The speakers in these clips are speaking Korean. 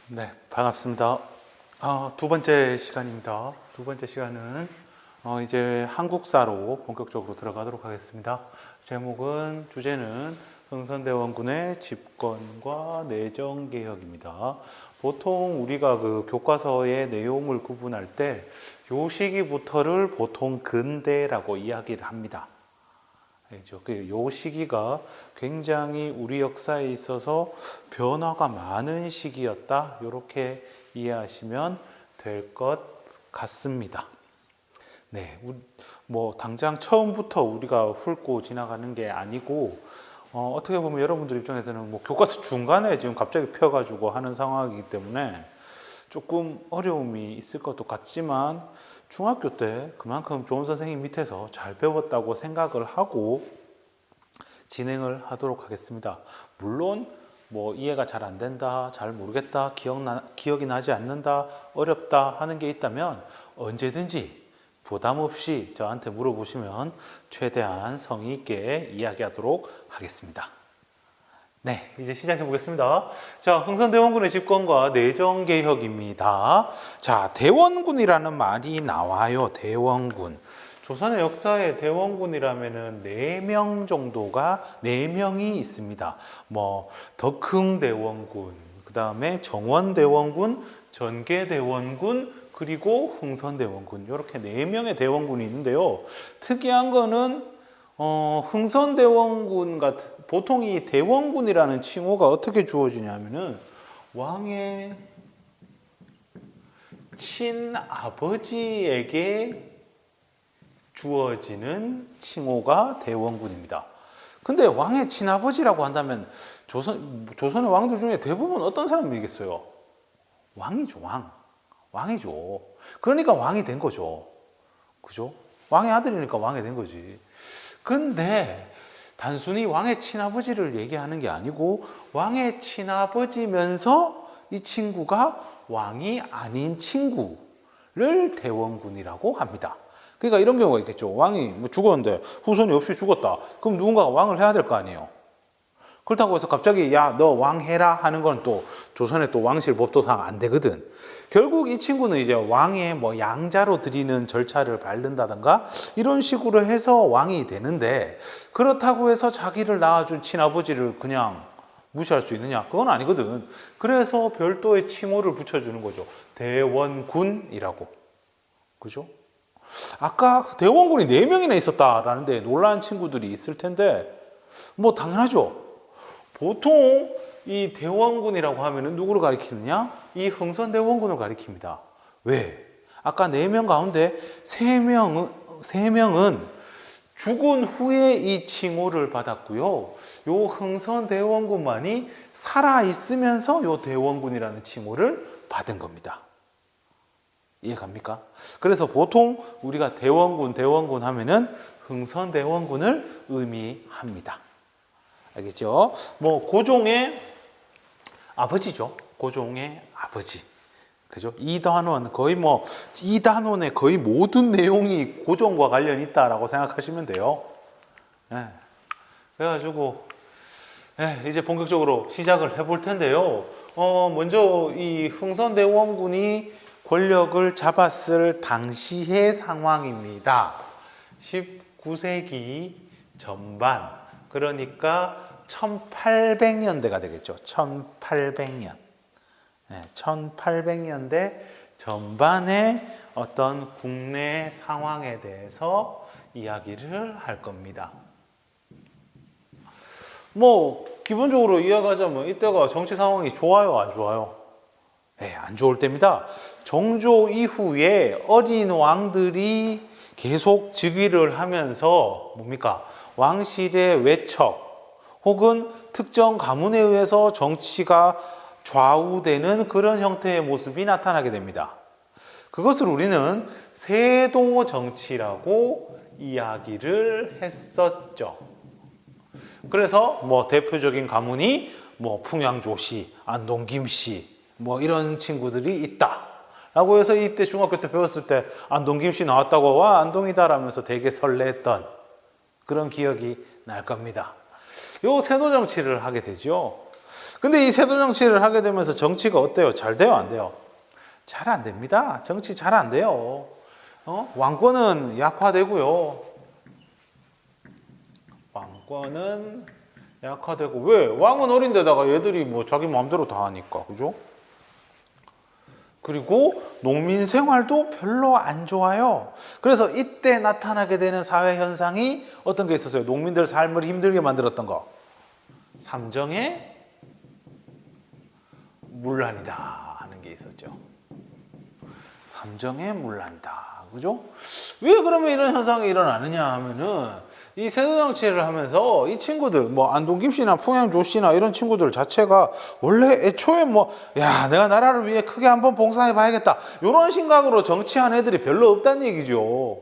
네, 반갑습니다. 두 번째 시간입니다. 두 번째 시간은 이제 한국사로 본격적으로 들어가도록 하겠습니다. 주제는 흥선대원군의 집권과 내정개혁입니다. 보통 우리가 그 교과서의 내용을 구분할 때 요 시기부터를 보통 근대라고 이야기를 합니다. 요 시기가 굉장히 우리 역사에 있어서 변화가 많은 시기였다. 이렇게 이해하시면 될 것 같습니다. 네, 당장 처음부터 우리가 훑고 지나가는 게 아니고 어떻게 보면 여러분들 입장에서는 교과서 중간에 지금 갑자기 펴가지고 하는 상황이기 때문에 조금 어려움이 있을 것도 같지만 중학교 때 그만큼 좋은 선생님 밑에서 잘 배웠다고 생각을 하고 진행을 하도록 하겠습니다. 물론 이해가 잘 안 된다, 잘 모르겠다, 기억이 나지 않는다, 어렵다 하는 게 있다면 언제든지 부담 없이 저한테 물어보시면 최대한 성의 있게 이야기하도록 하겠습니다. 네, 이제 시작해 보겠습니다. 자, 흥선대원군의 집권과 내정개혁입니다. 자, 대원군이라는 말이 나와요. 대원군. 조선의 역사에 대원군이라면은 4명 정도가 4명이 있습니다. 덕흥대원군, 그다음에 정원대원군, 전개대원군, 그리고 흥선대원군. 이렇게 4명의 대원군이 있는데요. 특이한 거는 흥선대원군 같은 보통 이 대원군이라는 칭호가 어떻게 주어지냐면은 왕의 친아버지에게 주어지는 칭호가 대원군입니다. 근데 왕의 친아버지라고 한다면 조선의 왕들 중에 대부분 어떤 사람이겠어요? 왕이죠, 왕이죠. 그러니까 왕이 된 거죠. 그죠? 왕의 아들이니까 왕이 된 거지. 근데 단순히 왕의 친아버지를 얘기하는 게 아니고 왕의 친아버지면서 이 친구가 왕이 아닌 친구를 대원군이라고 합니다. 그러니까 이런 경우가 있겠죠. 왕이 죽었는데 후손이 없이 죽었다. 그럼 누군가가 왕을 해야 될 거 아니에요. 그렇다고 해서 갑자기 야, 너 왕 해라 하는 건 또 조선의 또 왕실 법도상 안 되거든. 결국 이 친구는 이제 왕의 양자로 드리는 절차를 밟는다든가 이런 식으로 해서 왕이 되는데 그렇다고 해서 자기를 낳아준 친아버지를 그냥 무시할 수 있느냐? 그건 아니거든. 그래서 별도의 칭호를 붙여주는 거죠. 대원군이라고. 그죠? 아까 대원군이 4명이나 있었다라는데 놀란 친구들이 있을 텐데 당연하죠. 보통 이 대원군이라고 하면은 누구를 가리키느냐? 이 흥선대원군을 가리킵니다. 왜? 아까 4명 가운데 3명은 죽은 후에 이 칭호를 받았고요. 요 흥선대원군만이 살아있으면서 요 대원군이라는 칭호를 받은 겁니다. 이해갑니까? 그래서 보통 우리가 대원군 하면은 흥선대원군을 의미합니다. 알겠죠? 고종의 아버지죠. 고종의 아버지. 그죠? 이단원 이단원의 거의 모든 내용이 고종과 관련이 있다라고 생각하시면 돼요. 네. 그래가지고 이제 본격적으로 시작을 해볼 텐데요. 먼저 이 흥선대원군이 권력을 잡았을 당시의 상황입니다. 19세기 전반, 그러니까 1800년대가 되겠죠. 1800년. 1800년대 전반의 어떤 국내 상황에 대해서 이야기를 할 겁니다. 기본적으로 이야기하자면 이때가 정치 상황이 좋아요, 안 좋아요? 네, 안 좋을 때입니다. 정조 이후에 어린 왕들이 계속 즉위를 하면서 왕실의 외척 혹은 특정 가문에 의해서 정치가 좌우되는 그런 형태의 모습이 나타나게 됩니다. 그것을 우리는 세도 정치라고 이야기를 했었죠. 그래서 대표적인 가문이 풍양조씨, 안동김씨 이런 친구들이 있다 라고 해서 이때 중학교 때 배웠을 때 안동김씨 나왔다고 와 안동이다 라면서 되게 설레했던 그런 기억이 날 겁니다. 요 세도 정치를 하게 되죠. 근데 이 세도 정치를 하게 되면서 정치가 어때요? 잘 돼요? 안 돼요? 잘 안 됩니다. 정치 잘 안 돼요. 왕권은 약화되고요. 왕권은 약화되고, 왜? 왕은 어린데다가 얘들이 뭐 자기 마음대로 다 하니까, 그죠? 그리고 농민 생활도 별로 안 좋아요. 그래서 이때 나타나게 되는 사회 현상이 어떤 게 있었어요? 농민들 삶을 힘들게 만들었던 거. 삼정의 문란이다 하는 게 있었죠. 삼정의 문란이다. 그죠? 왜 그러면 이런 현상이 일어나느냐 하면은 이 세도 정치를 하면서 이 친구들, 뭐 안동김 씨나 풍양조 씨나 이런 친구들 자체가 원래 애초에 야, 내가 나라를 위해 크게 한번 봉사해 봐야겠다, 이런 생각으로 정치한 애들이 별로 없다는 얘기죠.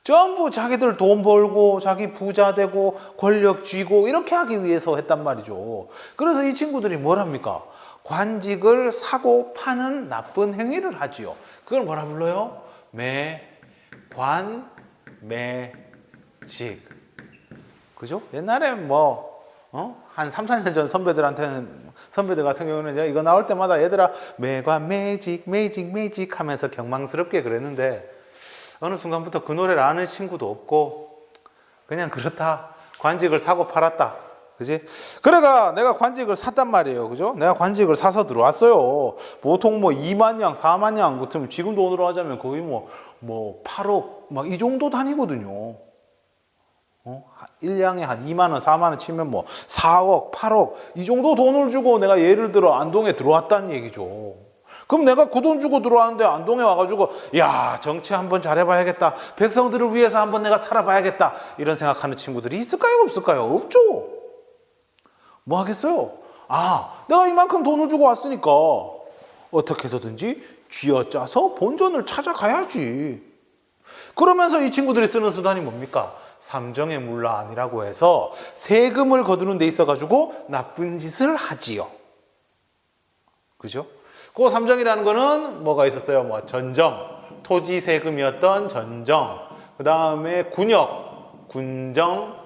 전부 자기들 돈 벌고 자기 부자 되고 권력 쥐고 이렇게 하기 위해서 했단 말이죠. 그래서 이 친구들이 뭘 합니까? 관직을 사고 파는 나쁜 행위를 하지요. 그걸 뭐라 불러요? 매관매직. 그죠? 옛날에 한 3, 4년 전 선배들 같은 경우는 이거 나올 때마다 얘들아 매관매직 매직 하면서 경망스럽게 그랬는데, 어느 순간부터 그 노래를 아는 친구도 없고 그냥 그렇다. 관직을 사고 팔았다. 그지? 그래가 내가 관직을 샀단 말이에요. 그죠? 내가 관직을 사서 들어왔어요. 보통 2만 양, 4만 양 같으면 지금 돈으로 하자면 거의 8억 막 이 정도 다니거든요. 1량에 한 2만 원, 4만 원 치면 4억, 8억 이 정도 돈을 주고 내가 예를 들어 안동에 들어왔다는 얘기죠. 그럼 내가 그 돈 주고 들어왔는데 안동에 와가지고 야, 정치 한번 잘해봐야겠다, 백성들을 위해서 한번 내가 살아봐야겠다, 이런 생각하는 친구들이 있을까요? 없을까요? 없죠. 뭐 하겠어요? 내가 이만큼 돈을 주고 왔으니까 어떻게 해서든지 쥐어짜서 본전을 찾아가야지. 그러면서 이 친구들이 쓰는 수단이 뭡니까? 삼정의 문란이라고 해서 세금을 거두는 데 있어가지고 나쁜 짓을 하지요. 그죠? 그 삼정이라는 거는 뭐가 있었어요? 전정, 토지 세금이었던 전정, 그 다음에 군역, 군정,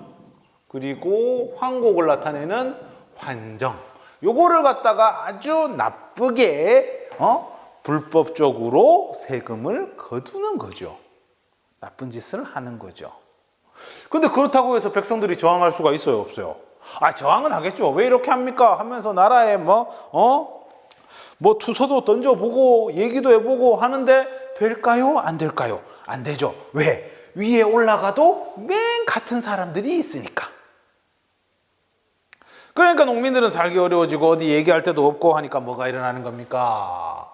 그리고 황곡을 나타내는 환정. 요거를 갖다가 아주 나쁘게 불법적으로 세금을 거두는 거죠. 나쁜 짓을 하는 거죠. 근데 그렇다고 해서 백성들이 저항할 수가 있어요? 없어요? 저항은 하겠죠. 왜 이렇게 합니까? 하면서 나라에 투서도 던져보고 얘기도 해보고 하는데 될까요? 안 될까요? 안 되죠. 왜? 위에 올라가도 맨 같은 사람들이 있으니까. 그러니까 농민들은 살기 어려워지고 어디 얘기할 데도 없고 하니까 뭐가 일어나는 겁니까?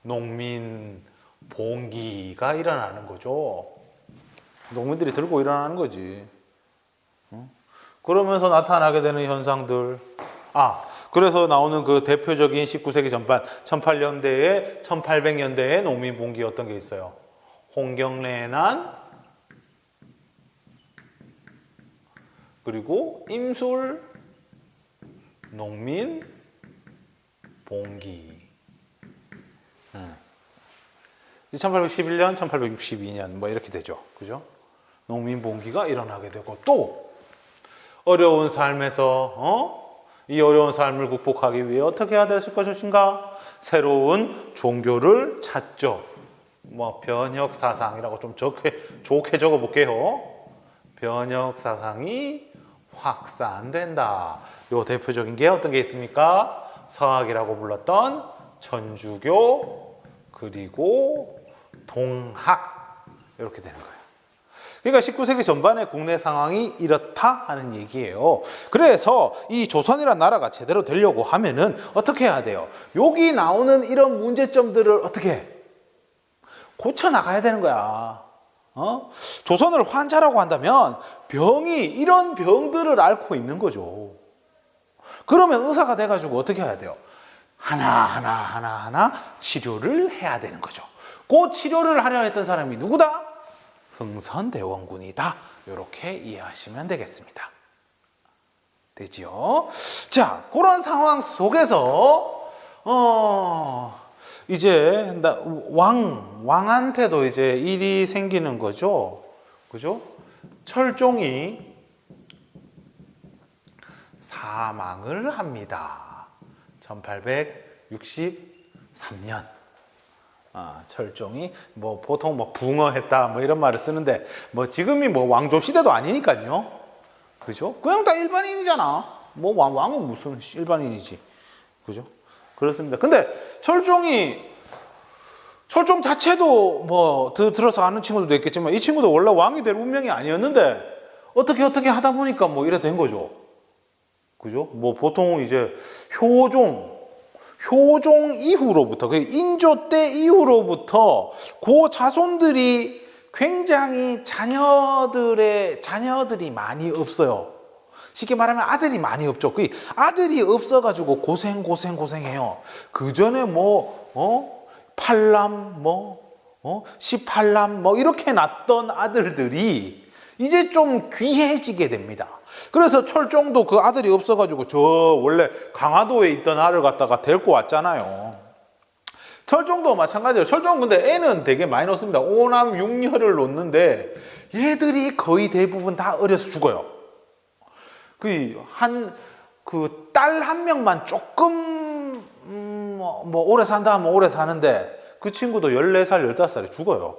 농민 봉기가 일어나는 거죠. 농민들이 들고 일어나는 거지. 그러면서 나타나게 되는 현상들. 그래서 나오는 그 대표적인 19세기 전반 1800년대에 1800년대에 농민 봉기 어떤 게 있어요? 홍경래난, 그리고 임술 농민 봉기. 1811년, 1862년 이렇게 되죠. 그죠? 농민 봉기가 일어나게 되고, 또 어려운 삶에서 이 어려운 삶을 극복하기 위해 어떻게 해야 될 것인가? 새로운 종교를 찾죠. 변혁 사상이라고 좀 좋게 적어 볼게요. 변혁 사상이 확산된다. 요 대표적인 게 어떤 게 있습니까? 서학이라고 불렀던 천주교, 그리고 동학, 이렇게 되는 거예요. 그러니까 19세기 전반의 국내 상황이 이렇다 하는 얘기예요. 그래서 이 조선이라는 나라가 제대로 되려고 하면은 어떻게 해야 돼요? 여기 나오는 이런 문제점들을 어떻게 고쳐 나가야 되는 거야. 조선을 환자라고 한다면 병이 이런 병들을 앓고 있는 거죠. 그러면 의사가 돼가지고 어떻게 해야 돼요? 하나하나 치료를 해야 되는 거죠. 그 치료를 하려 했던 사람이 누구다? 흥선대원군이다. 이렇게 이해하시면 되겠습니다. 되지요? 자, 그런 상황 속에서 이제 왕한테도 이제 일이 생기는 거죠. 그죠? 철종이 사망을 합니다. 1863년. 철종이 뭐 보통 뭐 붕어했다 뭐 이런 말을 쓰는데 뭐 지금이 뭐 왕조 시대도 아니니까요. 그죠? 그냥 다 일반인이잖아. 뭐 왕은 무슨 일반인이지. 그죠? 그렇습니다. 근데 철종 자체도 뭐 들어서 아는 친구들도 있겠지만 이 친구도 원래 왕이 될 운명이 아니었는데 어떻게 하다 보니까 뭐 이래 된 거죠. 그죠? 뭐 보통 이제 효종 이후로부터, 그 인조 때 이후로부터 그 자손들이 굉장히 자녀들이 많이 없어요. 쉽게 말하면 아들이 많이 없죠. 그 아들이 없어가지고 고생해요. 그 전에 팔남, 18남, 이렇게 낳던 아들들이 이제 좀 귀해지게 됩니다. 그래서 철종도 그 아들이 없어가지고 저 원래 강화도에 있던 아를 갖다가 데리고 왔잖아요. 철종도 마찬가지예요. 철종은 근데 애는 되게 많이 놓습니다. 5남 6녀를 놓는데 얘들이 거의 대부분 다 어려서 죽어요. 딸 한 명만 조금 오래 산다 하면 오래 사는데 그 친구도 14살, 15살에 죽어요.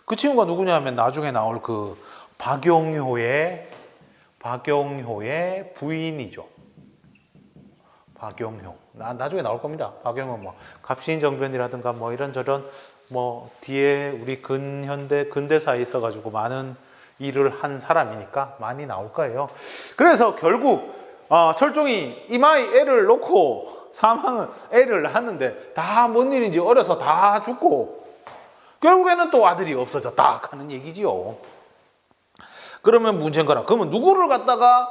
그 친구가 누구냐 하면 나중에 나올 그 박용효의 부인이죠. 박용효. 나중에 나올 겁니다. 박용효 갑신정변이라든가 이런저런 뒤에 우리 근대사에 있어가지고 많은 일을 한 사람이니까 많이 나올 거예요. 그래서 결국 철종이 이마에 애를 놓고 애를 하는데 다 뭔 일인지 어려서 다 죽고 결국에는 또 아들이 없어졌다 하는 얘기지요. 그러면 문제인가? 그러면 누구를 갖다가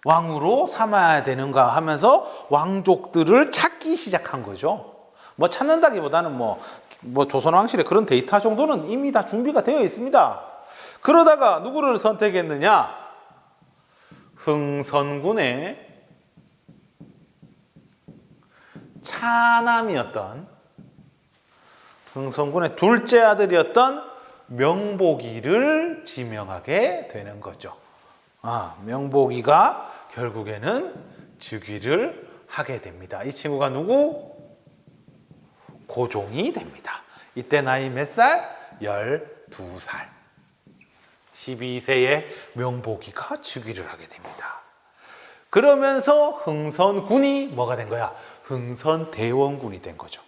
왕으로 삼아야 되는가 하면서 왕족들을 찾기 시작한 거죠. 찾는다기보다는 조선왕실에 그런 데이터 정도는 이미 다 준비가 되어 있습니다. 그러다가 누구를 선택했느냐? 흥선군의 차남이었던 흥선군의 둘째 아들이었던 명복이를 지명하게 되는 거죠. 명복이가 결국에는 즉위를 하게 됩니다. 이 친구가 누구? 고종이 됩니다. 이때 나이 몇 살? 12살. 12세에 명복이가 즉위를 하게 됩니다. 그러면서 흥선군이 뭐가 된 거야? 흥선대원군이 된 거죠.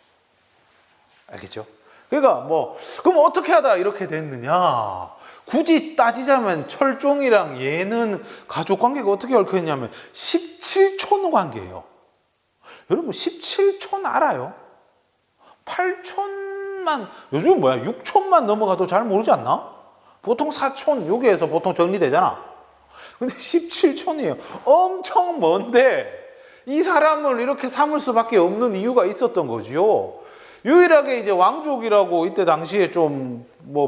알겠죠? 그러니까 그럼 어떻게 하다 이렇게 됐느냐? 굳이 따지자면 철종이랑 얘는 가족 관계가 어떻게 얽혀있냐면 17촌 관계예요. 여러분 17촌 알아요? 8촌만 요즘 6촌만 넘어가도 잘 모르지 않나? 보통 4촌 여기에서 보통 정리되잖아. 근데 17촌이에요. 엄청 먼데 이 사람을 이렇게 삼을 수밖에 없는 이유가 있었던 거지요. 유일하게 이제 왕족이라고 이때 당시에 좀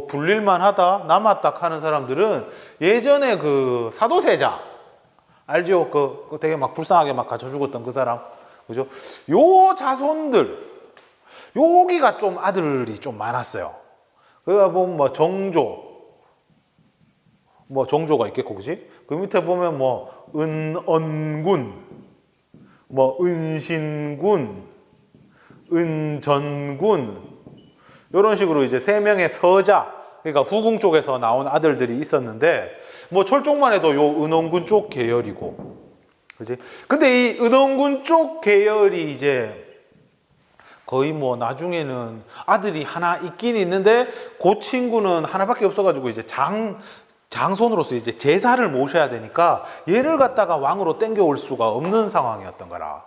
불릴만 하다, 남았다 하는 사람들은 예전에 그 사도세자, 알죠? 그 되게 불쌍하게 갇혀 죽었던 그 사람. 그죠? 요 자손들, 여기가 좀 아들이 좀 많았어요. 그러다 보면 정조가 있겠고, 그지? 그 밑에 보면 은언군, 은신군, 은전군 이런 식으로 이제 3명의 서자, 그러니까 후궁 쪽에서 나온 아들들이 있었는데 철종만 해도 요 은원군 쪽 계열이고, 그지? 근데 이 은원군 쪽 계열이 이제 거의 나중에는 아들이 하나 있긴 있는데 그 친구는 하나밖에 없어가지고 이제 장손으로서 이제 제사를 모셔야 되니까 얘를 갖다가 왕으로 땡겨올 수가 없는 상황이었던 거라.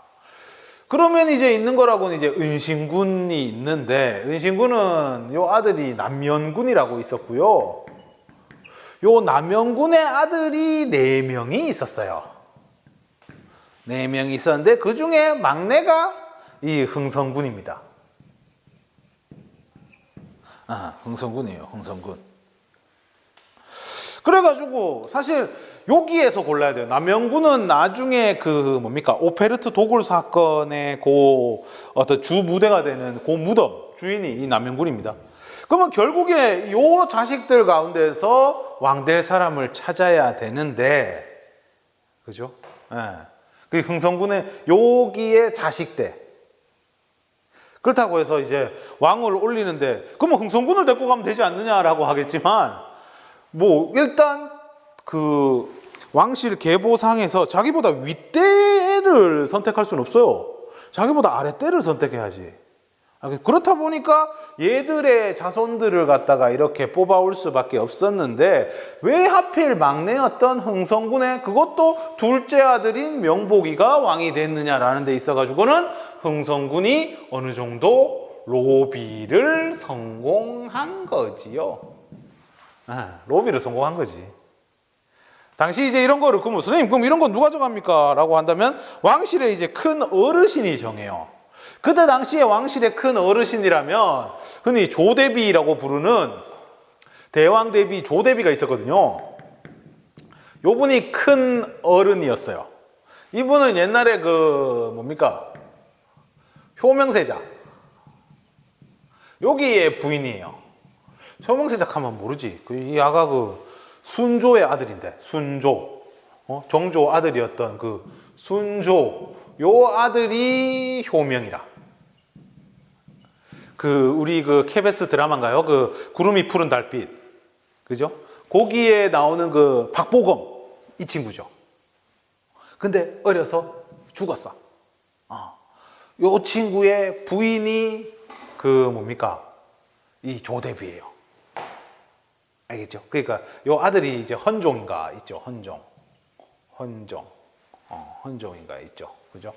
그러면 이제 있는 거라고는 이제 은신군이 있는데, 은신군은 요 아들이 남면군이라고 있었고요. 요 남면군의 아들이 4명이 있었어요. 4명이 있었는데 그 중에 막내가 이 흥선군입니다. 흥선군이에요. 흥선군. 그래가지고 사실 여기에서 골라야 돼요. 남영군은 나중에 오페르트 도굴 사건의 어떤 주 무대가 되는 무덤 주인이 이 남영군입니다. 그러면 결국에 요 자식들 가운데서 왕 될 사람을 찾아야 되는데, 그죠? 예. 그 흥선군의 여기의 자식대. 그렇다고 해서 이제 왕을 올리는데 그러면 흥선군을 데리고 가면 되지 않느냐라고 하겠지만 뭐 일단 그 왕실 계보상에서 자기보다 윗대를 선택할 수는 없어요. 자기보다 아랫대를 선택해야지. 그렇다 보니까 얘들의 자손들을 갖다가 이렇게 뽑아올 수밖에 없었는데 왜 하필 막내였던 흥선군의 그것도 둘째 아들인 명복이가 왕이 됐느냐라는 데 있어가지고는 흥선군이 어느 정도 로비를 성공한 거지요. 로비를 성공한 거지. 당시 이제 이런 거를 그러면 선생님 그럼 이런 건 누가 정합니까? 라고 한다면 왕실의 이제 큰 어르신이 정해요. 그때 당시에 왕실의 큰 어르신이라면 흔히 조대비라고 부르는 대왕 대비 조대비가 있었거든요. 요분이 큰 어른이었어요. 이분은 옛날에 그 뭡니까? 효명세자. 여기에 부인이에요. 효명세자 하면 모르지. 이 아가 그 순조의 아들인데 순조. 정조 아들이었던 그 순조. 요 아들이 효명이라. 그 우리 그 KBS 드라마인가요? 그 구름이 푸른 달빛. 그죠? 거기에 나오는 그 박보검 이 친구죠. 근데 어려서 죽었어. 요 친구의 부인이 그 뭡니까? 이 조대비예요. 알겠죠? 그러니까 요 아들이 이제 헌종인가 있죠. 헌종인가 있죠. 그죠?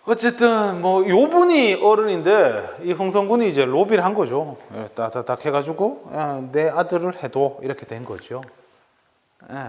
어쨌든 뭐 요분이 어른인데 이 흥선군이 이제 로비를 한 거죠. 따닥 해가지고 내 아들을 해도 이렇게 된 거죠.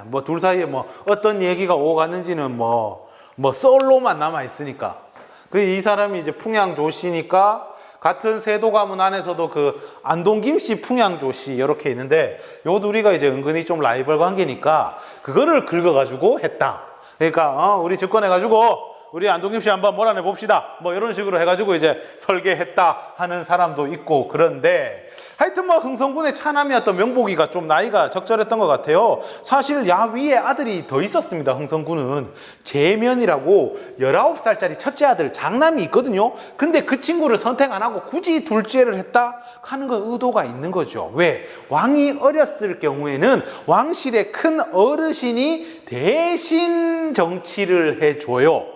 뭐 둘 사이에 뭐 어떤 얘기가 오갔는지는 뭐 썰로만 남아 있으니까. 그 이 사람이 이제 풍양조씨니까 같은 세도 가문 안에서도 그 안동김씨, 풍양조씨 이렇게 있는데 요 둘이가 이제 은근히 좀 라이벌 관계니까 그거를 긁어가지고 했다. 그러니까 우리 집권해가지고 우리 안동김씨 한번 몰아내 봅시다. 뭐 이런 식으로 해가지고 이제 설계했다 하는 사람도 있고 그런데 하여튼 뭐 흥선군의 차남이었던 명복이가 좀 나이가 적절했던 것 같아요. 사실 야위에 아들이 더 있었습니다. 흥선군은 제면이라고 19살짜리 첫째 아들 장남이 있거든요. 근데 그 친구를 선택 안 하고 굳이 둘째를 했다 하는 건 의도가 있는 거죠. 왜? 왕이 어렸을 경우에는 왕실의 큰 어르신이 대신 정치를 해줘요.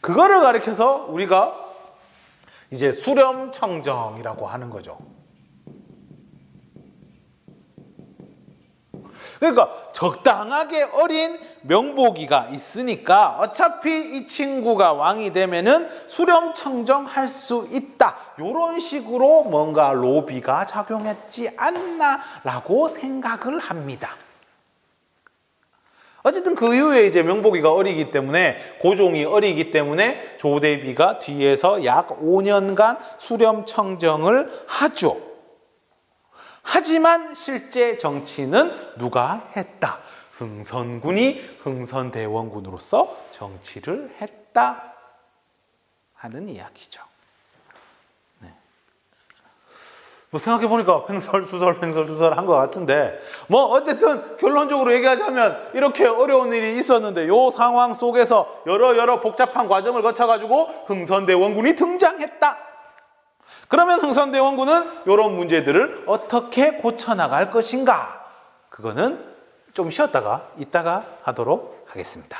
그거를 가리켜서 우리가 이제 수렴청정이라고 하는 거죠. 그러니까 적당하게 어린 명복이가 있으니까 어차피 이 친구가 왕이 되면은 수렴청정할 수 있다. 이런 식으로 뭔가 로비가 작용했지 않나라고 생각을 합니다. 어쨌든 그 이후에 이제 명복이가 어리기 때문에 고종이 어리기 때문에 조대비가 뒤에서 약 5년간 수렴청정을 하죠. 하지만 실제 정치는 누가 했다? 흥선군이 흥선대원군으로서 정치를 했다 하는 이야기죠. 뭐 생각해보니까 횡설수설 한 것 같은데 뭐 어쨌든 결론적으로 얘기하자면 이렇게 어려운 일이 있었는데 요 상황 속에서 여러 복잡한 과정을 거쳐가지고 흥선대원군이 등장했다. 그러면 흥선대원군은 이런 문제들을 어떻게 고쳐나갈 것인가? 그거는 좀 쉬었다가 이따가 하도록 하겠습니다.